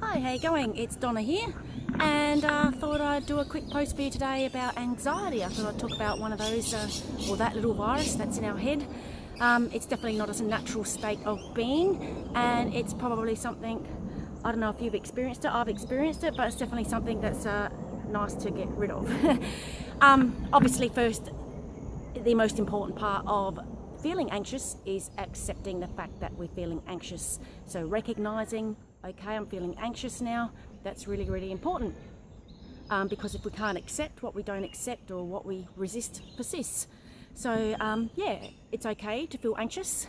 Hi, how you going? It's Donna here, and thought I'd do a quick post for you today about anxiety. I thought I'd talk about one of those, or that little virus that's in our head. It's definitely not a natural state of being, and it's probably something, I don't know if you've experienced it, I've experienced it, but it's definitely something that's nice to get rid of. Obviously, first, the most important part of feeling anxious is accepting the fact that we're feeling anxious. So recognizing, okay, I'm feeling anxious now, that's really, really important. Because if we can't accept what we don't accept, or what we resist persists. So yeah, it's okay to feel anxious,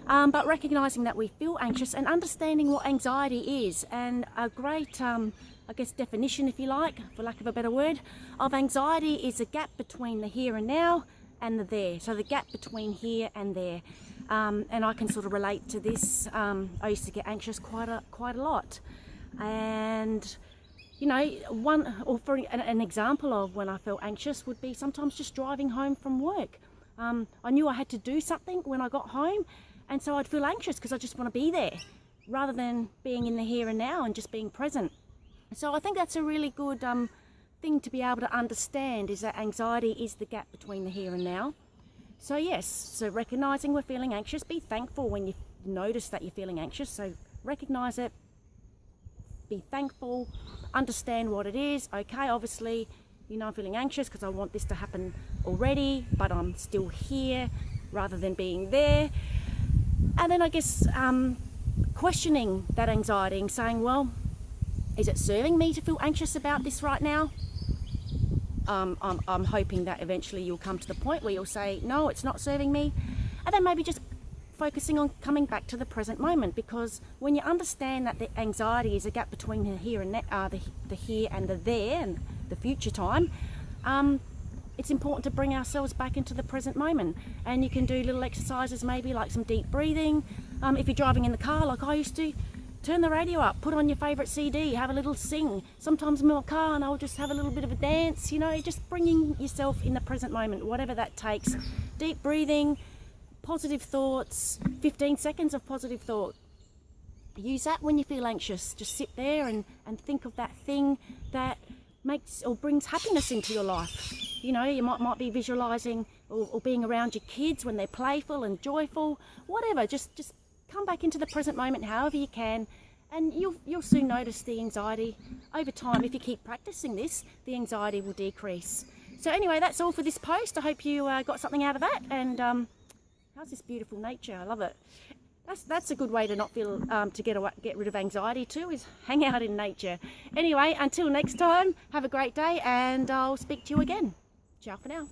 but recognizing that we feel anxious and understanding what anxiety is. And a great, I guess, definition, if you like, for lack of a better word, of anxiety is a gap between the here and now and the there. So the gap between here and there. And I can sort of relate to this. I used to get anxious quite a lot. And you know, for an example of when I felt anxious would be sometimes just driving home from work. I knew I had to do something when I got home, and so I'd feel anxious because I just want to be there rather than being in the here and now and just being present. So I think that's a really good thing to be able to understand, is that anxiety is the gap between the here and now. So yes, so recognizing we're feeling anxious, be thankful when you notice that you're feeling anxious. So recognize it, be thankful, understand what it is. Okay, obviously, you know, I'm feeling anxious because I want this to happen already, but I'm still here rather than being there. And then I guess questioning that anxiety and saying, well, is it serving me to feel anxious about this right now? I'm hoping that eventually you'll come to the point where you'll say, no, it's not serving me. And then maybe just focusing on coming back to the present moment, because when you understand that the anxiety is a gap between the here and the here and the there and the future time, it's important to bring ourselves back into the present moment. And you can do little exercises, maybe like some deep breathing. If you're driving in the car like I used to, turn the radio up, put on your favourite CD, have a little sing. Sometimes I'm in my car and I'll just have a little bit of a dance, you know, just bringing yourself in the present moment, whatever that takes. Deep breathing, positive thoughts, 15 seconds of positive thought. Use that when you feel anxious. Just sit there and think of that thing that makes or brings happiness into your life. You know, you might be visualising or being around your kids when they're playful and joyful, whatever. Just come back into the present moment however you can, and you'll soon notice the anxiety over time. If you keep practicing this, the anxiety will decrease. So anyway, that's all for this post. I hope you got something out of that. And how's this beautiful nature? I love it. That's a good way to not feel to get rid of anxiety too, is hang out in nature. Anyway, until next time, have a great day, and I'll speak to you again. Ciao for now.